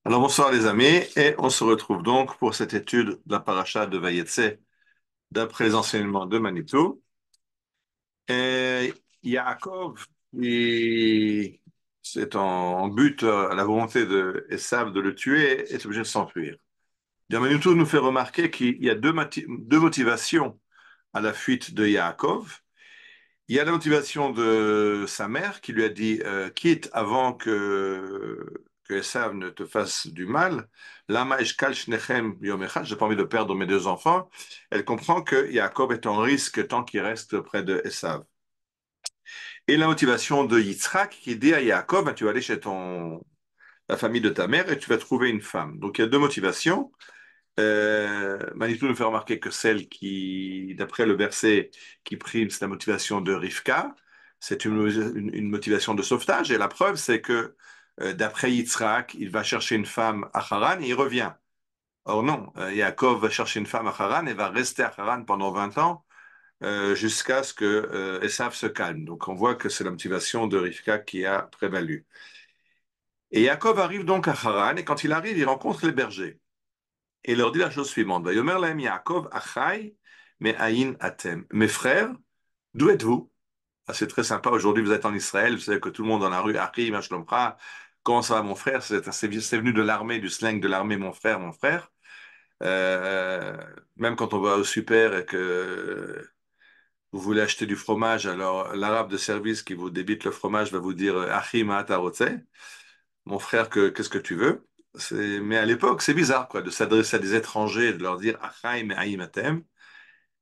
Alors bonsoir les amis, et on se retrouve donc pour cette étude de la paracha de Vayetse d'après les enseignements de Manitou. Et Yaakov, c'est en but à la volonté de Esav de le tuer, est obligé de s'enfuir. Bien, Manitou nous fait remarquer qu'il y a deux motivations à la fuite de Yaakov. Il y a la motivation de sa mère qui lui a dit quitte avant que Esav ne te fasse du mal. Lama eshkal shnechem yom echad, j'ai pas envie de perdre mes deux enfants. Elle comprend que Yaakov est en risque tant qu'il reste près de Esav. Et la motivation de Yitzhak qui dit à Yaakov, ben, tu vas aller chez la famille de ta mère et tu vas trouver une femme. Donc il y a deux motivations. Manitou nous fait remarquer que celle qui, d'après le verset qui prime, c'est la motivation de Rivka. C'est une motivation de sauvetage. Et la preuve, c'est que d'après Yitzhak, il va chercher une femme à Haran et il revient. Or non, Yaakov va chercher une femme à Haran et va rester à Haran pendant 20 ans jusqu'à ce que Esav se calme. Donc on voit que c'est la motivation de Rivka qui a prévalu. Et Yaakov arrive donc à Haran et quand il arrive, il rencontre les bergers. Et il leur dit la chose suivante. Vayomer lahem Yaakov achai me'ayin atem. Mes frères, d'où êtes-vous? Ah, c'est très sympa. Aujourd'hui, vous êtes en Israël. Vous savez que tout le monde dans la rue, Achi, Mashlomcha, comment ça va mon frère? C'est venu de l'armée, du slang de l'armée, mon frère, mon frère. Euh, Même quand on va au super et que vous voulez acheter du fromage, alors l'arabe de service qui vous débite le fromage va vous dire Achi ma'ata rotze. Mon frère, qu'est-ce que tu veux? Mais à l'époque, c'est bizarre, quoi, de s'adresser à des étrangers et de leur dire Achaï me'aïm atem,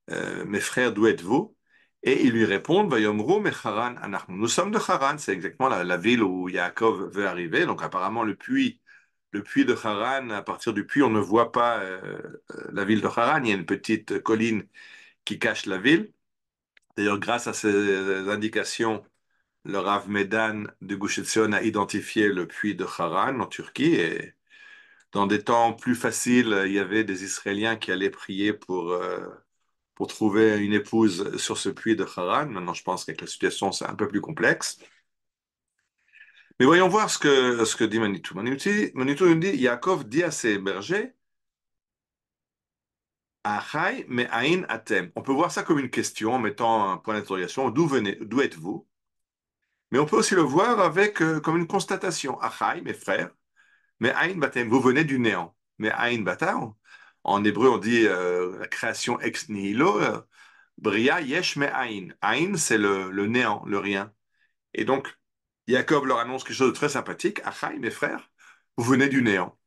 mes frères, d'où êtes-vous? Et ils lui répondent Vayomru mecharan anachnu. Nous sommes de Haran, c'est exactement la ville où Yaakov veut arriver. Donc apparemment, le puits de Haran, à partir du puits, on ne voit pas la ville de Haran. Il y a une petite colline qui cache la ville. D'ailleurs, grâce à ces indications, le Rav Medan de Gush Etzion a identifié le puits de Haran en Turquie et dans des temps plus faciles, il y avait des Israéliens qui allaient prier pour trouver une épouse sur ce puits de Haran. Maintenant, je pense qu'avec la situation, c'est un peu plus complexe. Mais voyons voir ce que dit Manitou. Manitou nous dit, Yaakov dit à ses bergers, Achai me'ain atem. On peut voir ça comme une question en mettant un point d'interrogation. D'où êtes-vous? Mais on peut aussi le voir avec comme une constatation. Achai, mes frères, me'ain batem. Vous venez du néant. Me'ain batar. En hébreu, on dit la création ex nihilo. Bria yesh me'ain. Ain, c'est le néant, le rien. Et donc, Jacob leur annonce quelque chose de très sympathique. Achai, mes frères, vous venez du néant.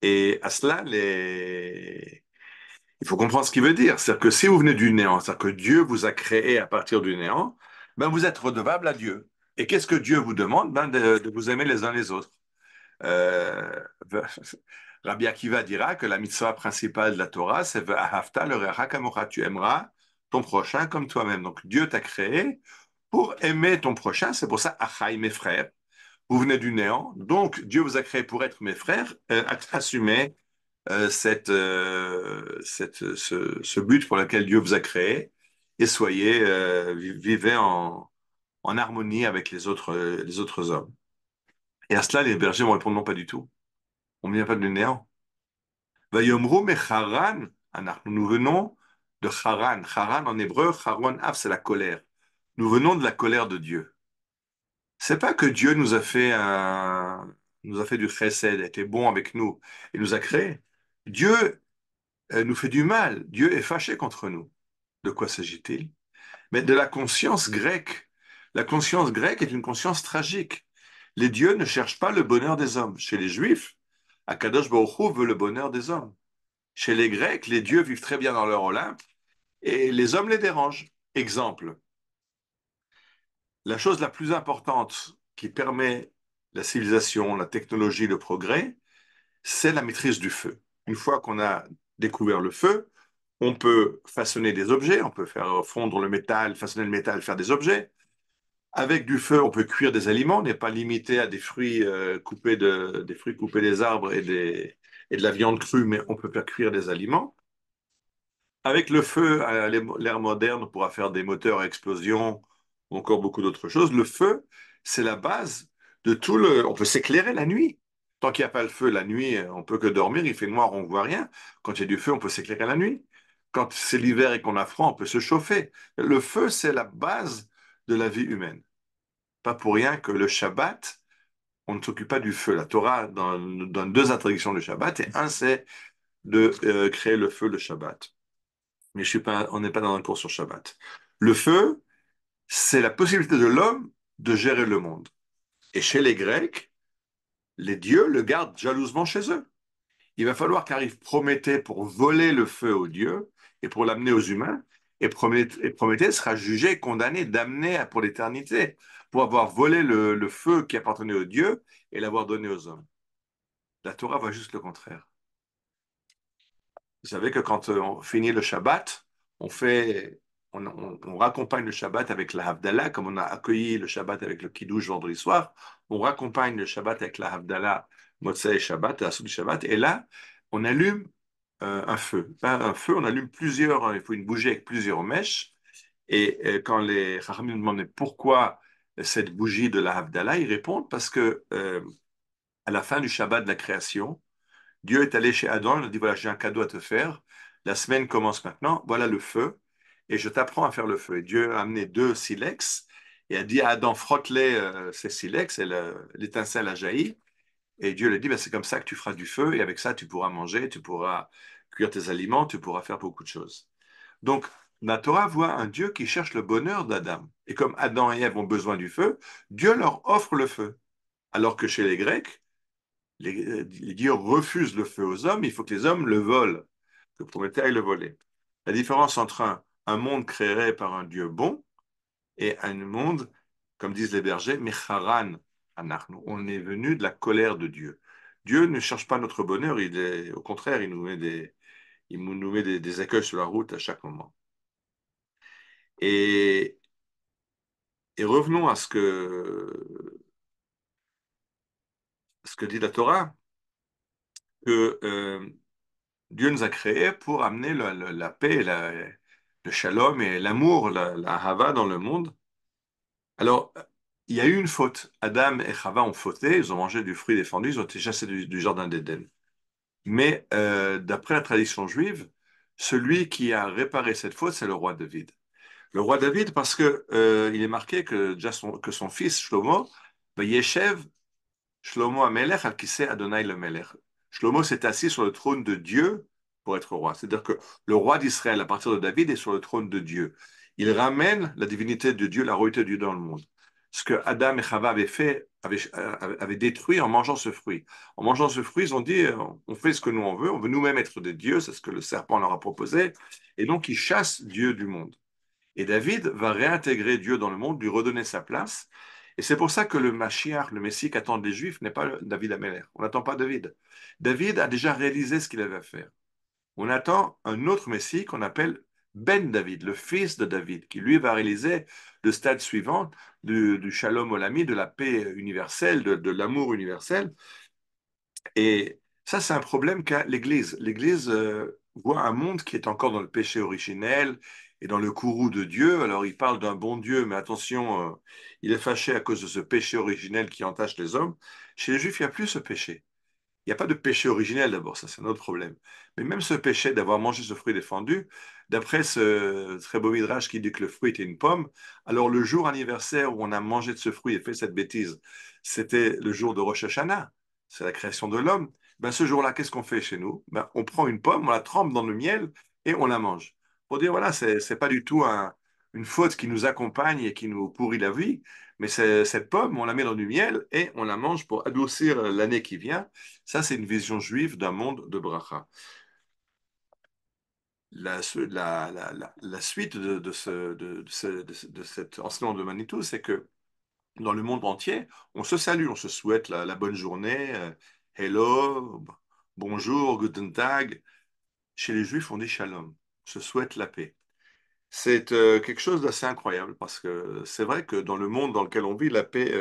Et à cela, il faut comprendre ce qu'il veut dire. C'est-à-dire que si vous venez du néant, c'est-à-dire que Dieu vous a créé à partir du néant, ben vous êtes redevable à Dieu. Et qu'est-ce que Dieu vous demande? Ben de vous aimer les uns les autres. Euh, Rabbi Akiva dira que la mitzvah principale de la Torah, c'est Ve'ahavta l'orecha kamocha. Tu aimeras ton prochain comme toi-même. Donc Dieu t'a créé pour aimer ton prochain. C'est pour ça, Achai, mes frères. Vous venez du néant. Donc Dieu vous a créé pour être mes frères. Assumez ce but pour lequel Dieu vous a créé et vivez en harmonie avec les autres hommes. Et à cela, les bergers vont répondre non, pas du tout. On ne vient pas du néant. Vayomru mecharan, nous venons de Haran. Haran en hébreu, Haron Av, c'est la colère. Nous venons de la colère de Dieu. C'est pas que Dieu nous a fait du chesed, a été bon avec nous et nous a créés. Dieu nous fait du mal. Dieu est fâché contre nous. De quoi s'agit-il? Mais de la conscience grecque. La conscience grecque est une conscience tragique. Les dieux ne cherchent pas le bonheur des hommes. Chez les Juifs, Akadosh Baruch Hu veut le bonheur des hommes. Chez les Grecs, les dieux vivent très bien dans leur Olympe et les hommes les dérangent. Exemple, la chose la plus importante qui permet la civilisation, la technologie, le progrès, c'est la maîtrise du feu. Une fois qu'on a découvert le feu, on peut façonner des objets, on peut faire fondre le métal, façonner le métal, faire des objets. Avec du feu, on peut cuire des aliments, on n'est pas limité à des fruits des fruits coupés des arbres et de la viande crue, mais on peut faire cuire des aliments. Avec le feu, à l'ère moderne, on pourra faire des moteurs à explosion ou encore beaucoup d'autres choses. Le feu, c'est la base de tout le. On peut s'éclairer la nuit. Tant qu'il n'y a pas le feu la nuit, on peut que dormir, il fait noir, on ne voit rien. Quand il y a du feu, on peut s'éclairer la nuit. Quand c'est l'hiver et qu'on a froid, on peut se chauffer. Le feu, c'est la base de la vie humaine. Pas pour rien que le Shabbat, on ne s'occupe pas du feu. La Torah donne deux interdictions du Shabbat, et un, c'est de créer le feu le Shabbat. Mais on n'est pas dans un cours sur Shabbat. Le feu, c'est la possibilité de l'homme de gérer le monde. Et chez les Grecs, les dieux le gardent jalousement chez eux. Il va falloir qu'arrive Prométhée pour voler le feu aux dieux et pour l'amener aux humains. Et Prométhée sera jugé et condamné, damné pour l'éternité, pour avoir volé le feu qui appartenait aux dieux et l'avoir donné aux hommes. La Torah voit juste le contraire. Vous savez que quand on finit le Shabbat, on fait, on raccompagne le Shabbat avec la Havdalah, comme on a accueilli le Shabbat avec le Kiddush vendredi soir, on raccompagne le Shabbat avec la Havdalah, Motzei Shabbat, la soupe du Shabbat, et là, on allume un feu. Pas un feu, on allume plusieurs, il faut une bougie avec plusieurs mèches, et quand les Chachamim demandent pourquoi cette bougie de la Havdalah, ils répondent parce que à la fin du Shabbat de la création, Dieu est allé chez Adam, il a dit, voilà, j'ai un cadeau à te faire. La semaine commence maintenant, voilà le feu, et je t'apprends à faire le feu. Et Dieu a amené deux silex et a dit à Adam, frotte-les ces silex, et l'étincelle a jailli. Et Dieu lui a dit, ben, c'est comme ça que tu feras du feu, et avec ça, tu pourras manger, tu pourras cuire tes aliments, tu pourras faire beaucoup de choses. Donc, la Torah voit un Dieu qui cherche le bonheur d'Adam. Et comme Adam et Ève ont besoin du feu, Dieu leur offre le feu. Alors que chez les Grecs, les dieux refusent le feu aux hommes, il faut que les hommes le volent, que Prométhée aille le voler. La différence entre un monde créé par un Dieu bon et un monde, comme disent les bergers, Mecharan Anachnu. On est venu de la colère de Dieu. Dieu ne cherche pas notre bonheur, au contraire, il nous met des écueils sur la route à chaque moment. Et, et revenons à ce que dit la Torah, que Dieu nous a créés pour amener la paix, le shalom et l'amour, la hava dans le monde. Alors, il y a eu une faute. Adam et Chava ont fauté, ils ont mangé du fruit défendu, ils ont été chassés du jardin d'Éden. Mais d'après la tradition juive, celui qui a réparé cette faute, c'est le roi David. Le roi David, parce que il est marqué que son fils Shlomo, Yeshev Shlomo Amelech al Kiseh Adonai le Melech. Shlomo s'est assis sur le trône de Dieu pour être roi. C'est-à-dire que le roi d'Israël, à partir de David, est sur le trône de Dieu. Il ramène la divinité de Dieu, la royauté de Dieu dans le monde. Ce que Adam et Chava avaient fait, avaient détruit en mangeant ce fruit. En mangeant ce fruit, ils ont dit, on fait ce que nous on veut nous-mêmes être des dieux, c'est ce que le serpent leur a proposé. Et donc, ils chassent Dieu du monde. Et David va réintégrer Dieu dans le monde, lui redonner sa place. Et c'est pour ça que le Mashiach, le Messie qu'attendent les Juifs, n'est pas David Améler. On n'attend pas David. David a déjà réalisé ce qu'il avait à faire. On attend un autre Messie qu'on appelle Ben David, le fils de David, qui lui va réaliser le stade suivant du Shalom Olami, de la paix universelle, de l'amour universel. Et ça, c'est un problème qu'a l'Église. L'Église voit un monde qui est encore dans le péché originel et dans le courroux de Dieu. Alors, il parle d'un bon Dieu, mais attention, il est fâché à cause de ce péché originel qui entache les hommes. Chez les Juifs, il n'y a plus ce péché. Il n'y a pas de péché originel d'abord, ça c'est un autre problème. Mais même ce péché d'avoir mangé ce fruit défendu, d'après ce très beau midrash qui dit que le fruit était une pomme, alors le jour anniversaire où on a mangé de ce fruit et fait cette bêtise, c'était le jour de Rosh Hashanah, c'est la création de l'homme. Ben, ce jour-là, qu'est-ce qu'on fait chez nous? Ben, on prend une pomme, on la trempe dans le miel et on la mange. Pour dire, voilà, c'est pas du tout une faute qui nous accompagne et qui nous pourrit la vie, mais cette pomme, on la met dans du miel et on la mange pour adoucir l'année qui vient. Ça, c'est une vision juive d'un monde de bracha. La suite de cet enseignement de Manitou, c'est que dans le monde entier, on se salue, on se souhaite la bonne journée, hello, bonjour, guten tag. Chez les juifs, on dit shalom, on se souhaite la paix. C'est quelque chose d'assez incroyable parce que c'est vrai que dans le monde dans lequel on vit, la paix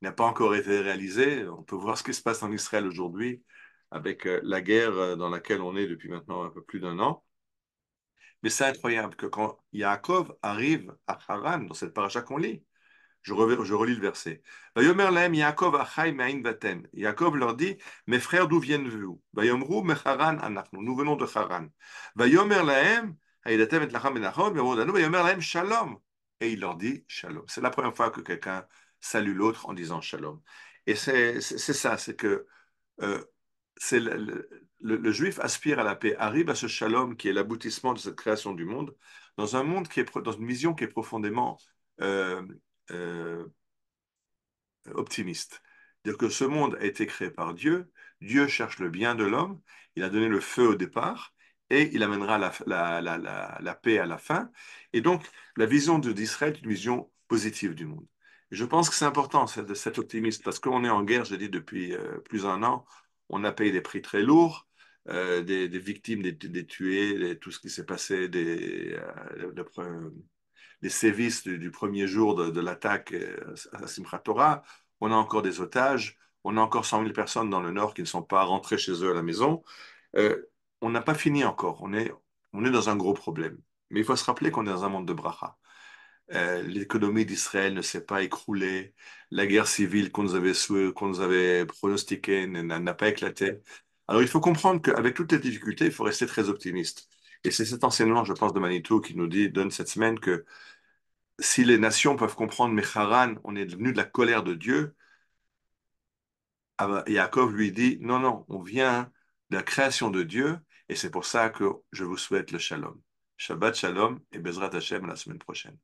n'a pas encore été réalisée. On peut voir ce qui se passe en Israël aujourd'hui avec la guerre dans laquelle on est depuis maintenant un peu plus d'un an. Mais c'est incroyable que quand Yaakov arrive à Haran, dans cette paracha qu'on lit, Je relis le verset. Vayomer lahem Yaakov achai me'ain vatem. Yaakov leur dit, mes frères, d'où viennent-vous? Vayomru mecharan anachnu. Nous venons de Haran. Vayomer lahem, haïdatem et lacham benachon, vayomer lahem shalom. Et il leur dit shalom. C'est la première fois que quelqu'un salue l'autre en disant shalom. Et c'est ça, c'est que euh, c'est le juif aspire à la paix, arrive à ce shalom qui est l'aboutissement de cette création du monde, dans un monde qui est dans une vision qui est profondément euh, euh, optimiste. Dire que ce monde a été créé par Dieu, Dieu cherche le bien de l'homme, il a donné le feu au départ et il amènera la paix à la fin. Et donc, la vision d'Israël est une vision positive du monde. Et je pense que c'est important cet optimisme parce qu'on est en guerre, je dis, depuis plus d'un an. On a payé des prix très lourds, des victimes, des tués, tout ce qui s'est passé, les sévices du premier jour de l'attaque à Simchat Torah. On a encore des otages. On a encore 100 000 personnes dans le nord qui ne sont pas rentrées chez eux à la maison. Euh, on n'a pas fini encore. On est dans un gros problème. Mais il faut se rappeler qu'on est dans un monde de bracha. L'économie d'Israël ne s'est pas écroulée. La guerre civile qu'on nous avait pronostiquée n'a pas éclaté. Alors il faut comprendre qu'avec toutes les difficultés, il faut rester très optimiste. Et c'est cet enseignement, je pense, de Manitou qui nous donne cette semaine que si les nations peuvent comprendre, mais Haran, on est devenu de la colère de Dieu, Yaakov lui dit, non, non, on vient de la création de Dieu, et c'est pour ça que je vous souhaite le shalom. Shabbat shalom et Bezrat Hashem à la semaine prochaine.